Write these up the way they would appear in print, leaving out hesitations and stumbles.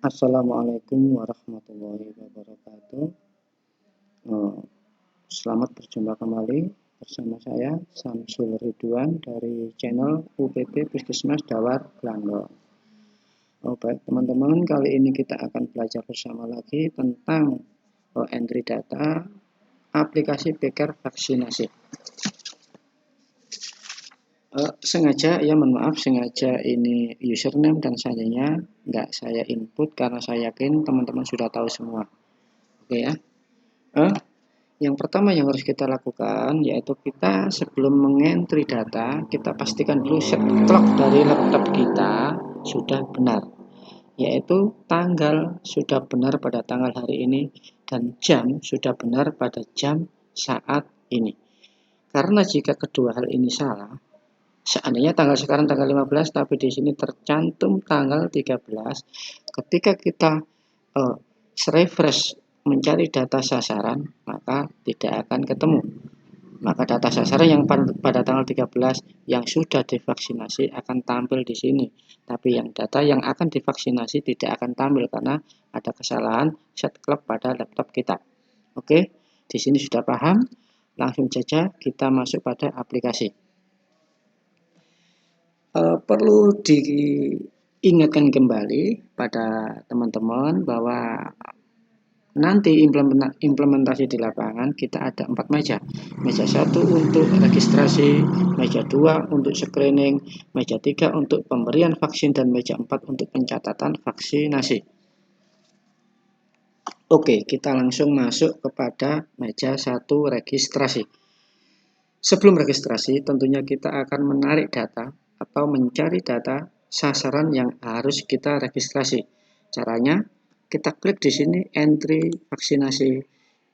Assalamualaikum warahmatullahi wabarakatuh. Eh, Selamat berjumpa kembali bersama saya Samsul Ridwan dari channel UPP Puskesmas Dawar Belanda. Baik teman-teman, kali ini kita akan belajar bersama lagi tentang entry data aplikasi Beker vaksinasi. Mohon maaf, sengaja ini username dan salahnya nggak saya input karena saya yakin teman-teman sudah tahu semua. Oke ya. Yang pertama yang harus kita lakukan yaitu kita sebelum mengentry data, kita pastikan dulu set clock dari laptop kita sudah benar, yaitu tanggal sudah benar pada tanggal hari ini dan jam sudah benar pada jam saat ini. Karena jika kedua hal ini salah, seandainya tanggal sekarang tanggal 15 tapi di sini tercantum tanggal 13, ketika kita refresh mencari data sasaran, maka tidak akan ketemu. Maka data sasaran yang pada tanggal 13 yang sudah divaksinasi akan tampil di sini. Tapi yang data yang akan divaksinasi tidak akan tampil karena ada kesalahan set clock pada laptop kita. Oke, di sini sudah paham? Langsung saja kita masuk pada aplikasi. Perlu diingatkan kembali pada teman-teman bahwa nanti implementasi di lapangan kita ada 4 meja. Meja 1 untuk registrasi, meja 2 untuk screening, meja 3 untuk pemberian vaksin, dan meja 4 untuk pencatatan vaksinasi. Oke, kita langsung masuk kepada meja 1 registrasi. Sebelum registrasi, tentunya kita akan menarik data atau mencari data sasaran yang harus kita registrasi. Caranya, kita klik di sini entry vaksinasi.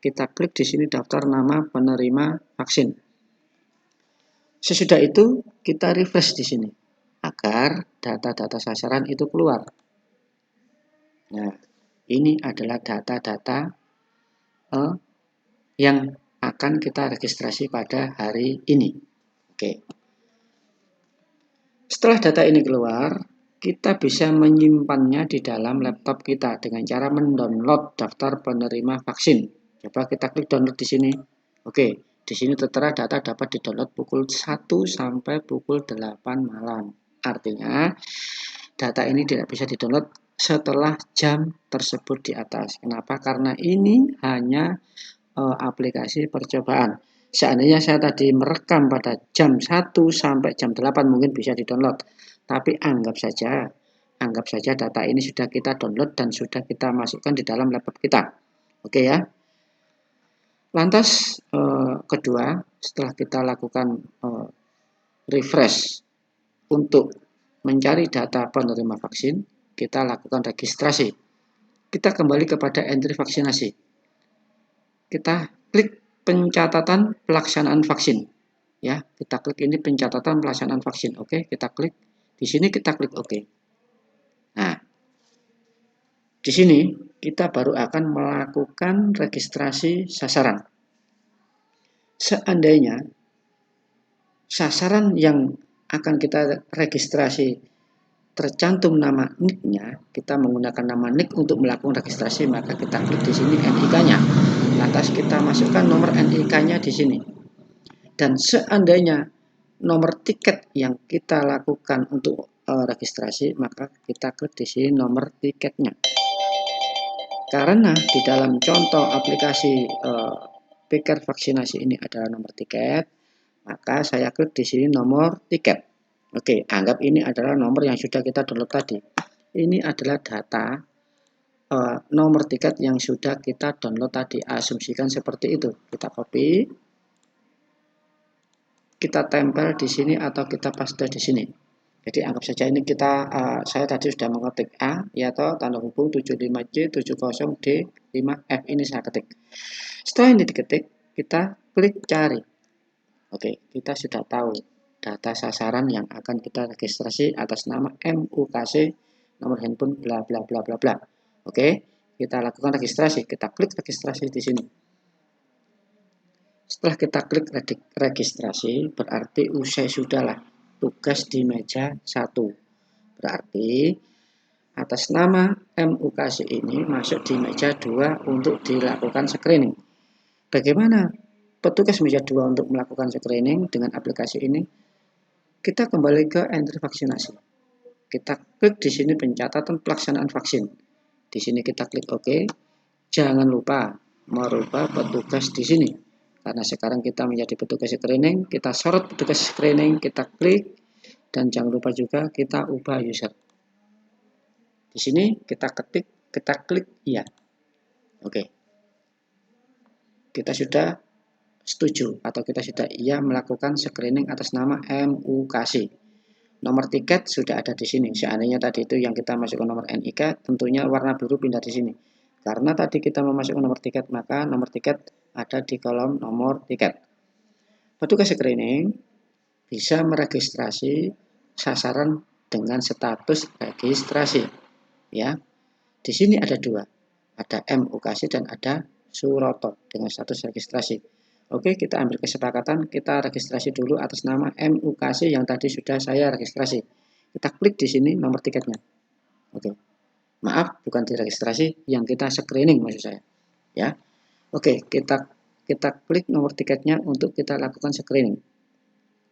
Kita klik di sini daftar nama penerima vaksin. Sesudah itu, kita refresh di sini agar data-data sasaran itu keluar. Nah, ini adalah data-data yang akan kita registrasi pada hari ini. Oke. Setelah data ini keluar, kita bisa menyimpannya di dalam laptop kita dengan cara mendownload daftar penerima vaksin. Coba kita klik download di sini. Oke, di sini tertera data dapat didownload pukul 1 sampai pukul 8 malam. Artinya, data ini tidak bisa didownload setelah jam tersebut di atas. Kenapa? Karena ini hanya aplikasi percobaan. Seandainya saya tadi merekam pada jam 1 sampai jam 8 mungkin bisa di-download. Tapi anggap saja data ini sudah kita download dan sudah kita masukkan di dalam laptop kita. Oke ya. Lantas kedua, setelah kita lakukan refresh untuk mencari data penerima vaksin, kita lakukan registrasi. Kita kembali kepada entry vaksinasi. Kita klik pencatatan pelaksanaan vaksin. Ya, kita klik ini pencatatan pelaksanaan vaksin. Oke, kita klik. Di sini kita klik oke. Nah, di sini kita baru akan melakukan registrasi sasaran. Seandainya sasaran yang akan kita registrasi tercantum nama NIK-nya, kita menggunakan nama NIK untuk melakukan registrasi, maka kita klik di sini NIK-nya. Lantas kita masukkan nomor NIK-nya di sini. Dan seandainya nomor tiket yang kita lakukan untuk registrasi, maka kita klik di sini nomor tiketnya. Karena di dalam contoh aplikasi Beker vaksinasi ini adalah nomor tiket, maka saya klik di sini nomor tiket. Oke, anggap ini adalah nomor yang sudah kita download tadi. Ini adalah data nomor tiket yang sudah kita download tadi. Asumsikan seperti itu. Kita copy, kita tempel di sini atau kita paste di sini. Jadi anggap saja ini saya tadi sudah mengetik A, ya toh, tanda hubung 75C70D5F ini saya ketik. Setelah ini diketik, kita klik cari. Oke, kita sudah tahu data sasaran yang akan kita registrasi atas nama MUKC, nomor handphone bla bla bla bla bla. Oke, kita lakukan registrasi. Kita klik registrasi di sini. Setelah kita klik registrasi, berarti usai sudahlah tugas di meja 1. Berarti atas nama MUKC ini masuk di meja 2 untuk dilakukan screening. Bagaimana petugas meja 2 untuk melakukan screening dengan aplikasi ini? Kita kembali ke entry vaksinasi. Kita klik di sini pencatatan pelaksanaan vaksin. Di sini kita klik OK. Jangan lupa merubah petugas di sini. Karena sekarang kita menjadi petugas screening, kita sorot petugas screening, kita klik, dan jangan lupa juga kita ubah user. Di sini kita ketik, kita klik iya. Oke. Kita sudah setuju atau kita sudah iya melakukan screening atas nama MUKC. Nomor tiket sudah ada di sini. Seandainya tadi itu yang kita masukkan nomor NIK, tentunya warna biru pindah di sini. Karena tadi kita memasukkan nomor tiket, maka nomor tiket ada di kolom nomor tiket. Petugas screening bisa meregistrasi sasaran dengan status registrasi. Ya, di sini ada dua, ada MUKC dan ada Suroto dengan status registrasi. Oke, kita ambil kesepakatan, kita registrasi dulu atas nama MUKC yang tadi sudah saya registrasi. Kita klik di sini nomor tiketnya. Oke, maaf, bukan diregistrasi, yang kita screening maksud saya. Ya, oke, kita klik nomor tiketnya untuk kita lakukan screening.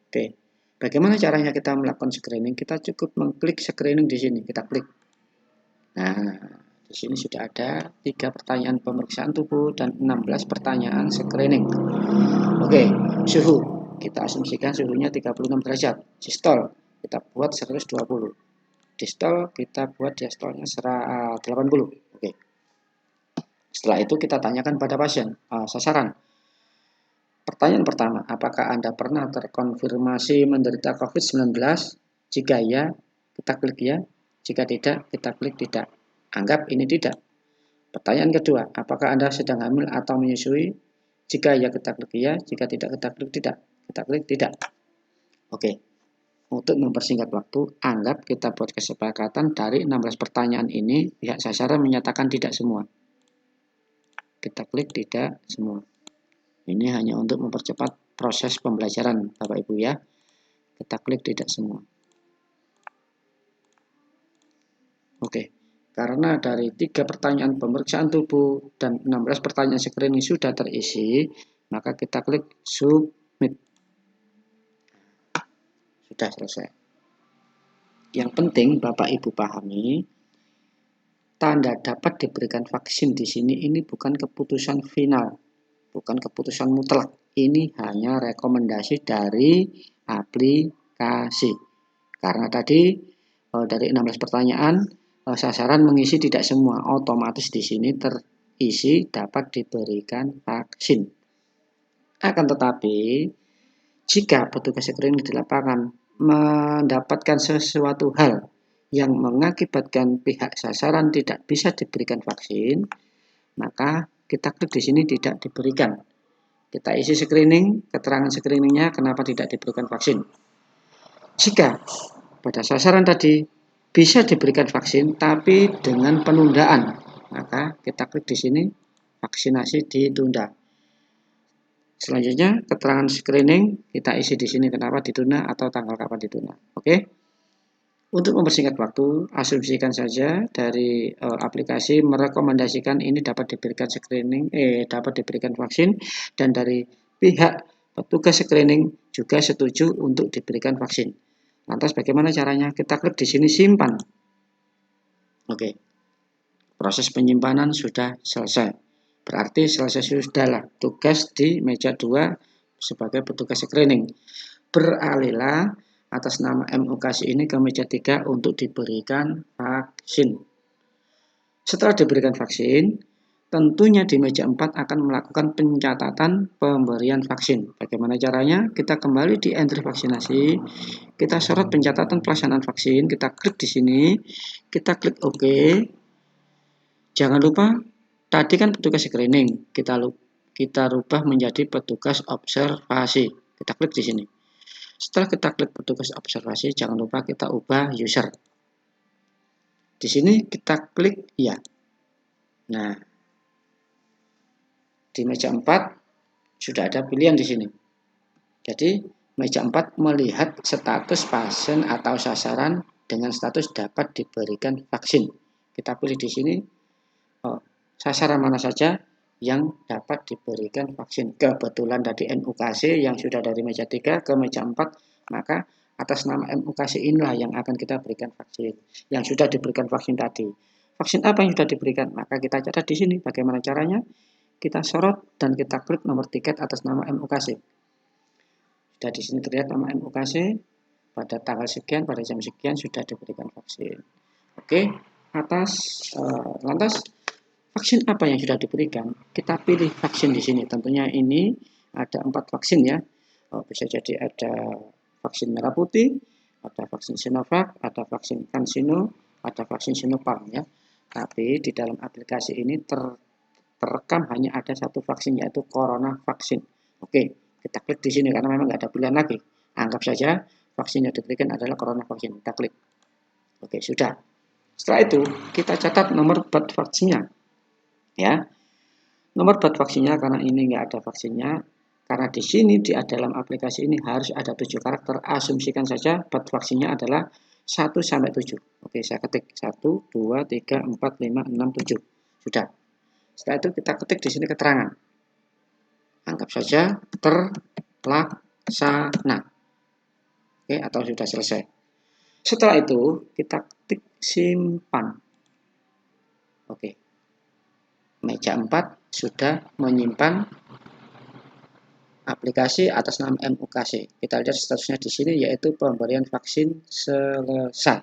Oke, bagaimana caranya kita melakukan screening? Kita cukup mengklik screening di sini, kita klik. Nah, di sini sudah ada 3 pertanyaan pemeriksaan tubuh dan 16 pertanyaan screening. Oke, suhu. Kita asumsikan suhunya 36 derajat. Sistol kita buat 120. Distol kita buat diastolnya 80. Oke. Setelah itu kita tanyakan pada pasien sasaran. Pertanyaan pertama, apakah Anda pernah terkonfirmasi menderita COVID-19? Jika ya, kita klik ya. Jika tidak, kita klik tidak. Anggap ini tidak. Pertanyaan kedua, apakah Anda sedang hamil atau menyusui? Jika ya, kita klik ya. Jika tidak, kita klik tidak. Kita klik tidak. Oke. Untuk mempersingkat waktu, anggap kita buat kesepakatan dari 16 pertanyaan ini, pihak sasaran menyatakan tidak semua. Kita klik tidak semua. Ini hanya untuk mempercepat proses pembelajaran, Bapak Ibu ya. Kita klik tidak semua. Oke. Karena dari 3 pertanyaan pemeriksaan tubuh dan 16 pertanyaan screening sudah terisi, maka kita klik submit. Sudah selesai. Yang penting Bapak Ibu pahami, tanda dapat diberikan vaksin di sini ini bukan keputusan final, bukan keputusan mutlak. Ini hanya rekomendasi dari aplikasi. Karena tadi dari 16 pertanyaan, sasaran mengisi tidak semua, otomatis di sini terisi dapat diberikan vaksin. Akan tetapi, jika petugas screening di lapangan mendapatkan sesuatu hal yang mengakibatkan pihak sasaran tidak bisa diberikan vaksin, maka kita klik di sini tidak diberikan. Kita isi screening, keterangan screeningnya kenapa tidak diberikan vaksin. Jika pada sasaran tadi bisa diberikan vaksin tapi dengan penundaan, maka kita klik di sini vaksinasi ditunda. Selanjutnya keterangan screening kita isi di sini kenapa ditunda atau tanggal kapan ditunda. Oke. Untuk mempersingkat waktu, asumsikan saja dari aplikasi merekomendasikan ini dapat diberikan screening, dapat diberikan vaksin, dan dari pihak petugas screening juga setuju untuk diberikan vaksin. Lantas bagaimana caranya? Kita klik di sini simpan. Oke. Proses penyimpanan sudah selesai. Berarti selesai sudahlah tugas di meja 2 sebagai petugas screening. Beralihlah atas nama MUKC ini ke meja 3 untuk diberikan vaksin. Setelah diberikan vaksin, tentunya di meja 4 akan melakukan pencatatan pemberian vaksin. Bagaimana caranya? Kita kembali di entry vaksinasi, kita sorot pencatatan pelaksanaan vaksin, kita klik di sini, kita klik OK. Jangan lupa, tadi kan petugas screening, kita rubah menjadi petugas observasi. Kita klik di sini. Setelah kita klik petugas observasi, jangan lupa kita ubah user. Di sini kita klik ya. Nah, di meja 4 sudah ada pilihan di sini. Jadi, meja 4 melihat status pasien atau sasaran dengan status dapat diberikan vaksin. Kita pilih di sini sasaran mana saja yang dapat diberikan vaksin. Kebetulan tadi MUKC yang sudah dari meja 3 ke meja 4, maka atas nama MUKC inilah yang akan kita berikan vaksin. Yang sudah diberikan vaksin tadi. Vaksin apa yang sudah diberikan? Maka kita catat di sini. Bagaimana caranya? Kita sorot dan kita klik nomor tiket atas nama MUKC. Sudah di sini terlihat nama MUKC. Pada tanggal sekian, pada jam sekian sudah diberikan vaksin. Oke, lantas vaksin apa yang sudah diberikan? Kita pilih vaksin di sini. Tentunya ini ada 4 vaksin ya. Bisa jadi ada vaksin merah putih, ada vaksin Sinovac, ada vaksin CanSino, ada vaksin Sinopharm ya. Tapi di dalam aplikasi ini terekam hanya ada 1 vaksin, yaitu Corona vaksin. Oke, kita klik di sini karena memang nggak ada pilihan lagi. Anggap saja vaksin yang diberikan adalah Corona vaksin. Kita klik. Oke, sudah. Setelah itu kita catat nomor bat vaksinnya. Ya, nomor bat vaksinnya karena ini nggak ada vaksinnya, karena di sini di dalam aplikasi ini harus ada 7 karakter. Asumsikan saja bat vaksinnya adalah 1 sampai 7. Oke, saya ketik 1, 2, 3, 4, 5, 6, 7. Sudah. Setelah itu kita ketik di sini keterangan. Anggap saja terlaksana. Oke, atau sudah selesai. Setelah itu kita ketik simpan. Oke. Meja 4 sudah menyimpan aplikasi atas nama MUKC. Kita lihat statusnya di sini yaitu pemberian vaksin selesai.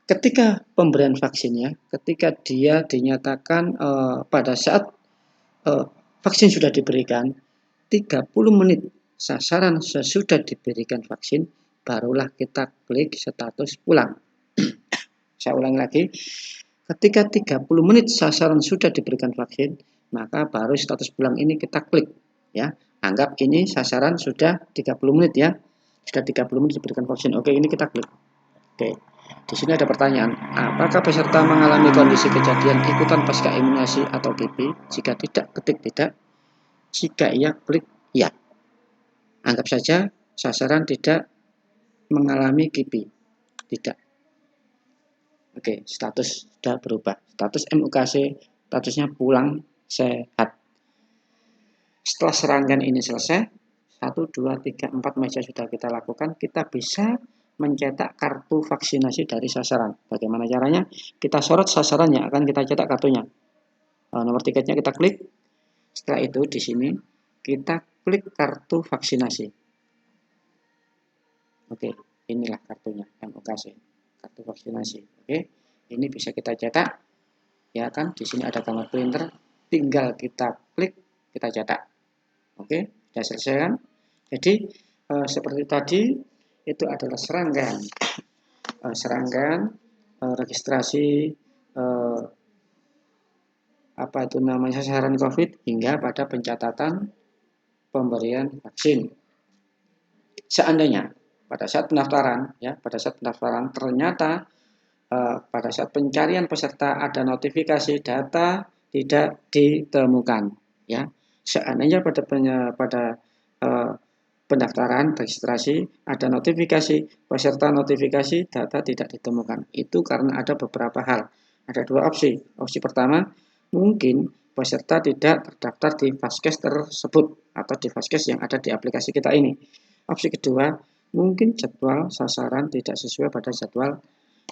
Ketika pemberian vaksinnya, ketika dia dinyatakan pada saat vaksin sudah diberikan, 30 menit sasaran sesudah diberikan vaksin, barulah kita klik status pulang. Saya ulangi lagi. Ketika 30 menit sasaran sudah diberikan vaksin, maka baru status pulang ini kita klik. Ya, anggap ini sasaran sudah 30 menit ya. Sudah 30 menit diberikan vaksin. Oke, ini kita klik. Oke. Di sini ada pertanyaan, apakah peserta mengalami kondisi kejadian ikutan pasca imunisasi atau KIPI? Jika tidak, ketik tidak. Jika iya, klik ya. Anggap saja sasaran tidak mengalami KIPI. Tidak. Oke, status sudah berubah. Status MUKC, statusnya pulang sehat. Setelah serangkaian ini selesai, 1, 2, 3, 4 meja sudah kita lakukan, kita bisa mencetak kartu vaksinasi dari sasaran. Bagaimana caranya? Kita sorot sasaran yang akan kita cetak kartunya. Nomor tiketnya kita klik. Setelah itu di sini kita klik kartu vaksinasi. Oke, inilah kartunya MUKC. Kartu vaksinasi. Oke, ini bisa kita cetak ya kan, di sini ada gambar printer, tinggal kita klik, kita cetak. Oke, sudah selesai kan? Jadi seperti tadi itu adalah serangkaian registrasi apa itu namanya sasaran COVID hingga pada pencatatan pemberian vaksin. Seandainya pada saat pendaftaran ternyata pada saat pencarian peserta ada notifikasi data tidak ditemukan ya. Seandainya pada pendaftaran registrasi ada notifikasi peserta notifikasi data tidak ditemukan, itu karena ada beberapa hal. Ada 2 opsi. Opsi pertama, mungkin peserta tidak terdaftar di Vaskes tersebut atau di Vaskes yang ada di aplikasi kita ini. Opsi kedua, mungkin jadwal sasaran tidak sesuai pada jadwal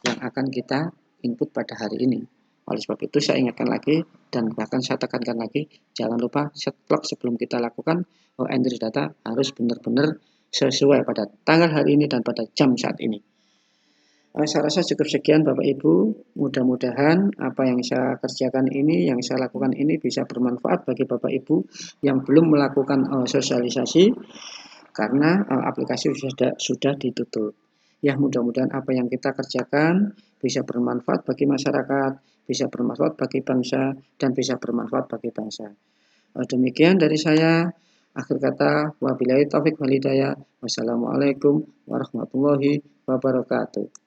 yang akan kita input pada hari ini. Oleh sebab itu saya ingatkan lagi dan bahkan saya tekankan lagi, jangan lupa set clock sebelum kita lakukan entry data harus benar-benar sesuai pada tanggal hari ini dan pada jam saat ini. Saya rasa cukup sekian Bapak Ibu, mudah-mudahan apa yang saya kerjakan ini, yang saya lakukan ini bisa bermanfaat bagi Bapak Ibu yang belum melakukan sosialisasi karena aplikasi sudah ditutup. Ya, mudah-mudahan apa yang kita kerjakan bisa bermanfaat bagi masyarakat, bisa bermanfaat bagi bangsa, dan bisa bermanfaat bagi bangsa. Demikian dari saya. Akhir kata, wabillahi taufik wal hidayah. Wassalamualaikum warahmatullahi wabarakatuh.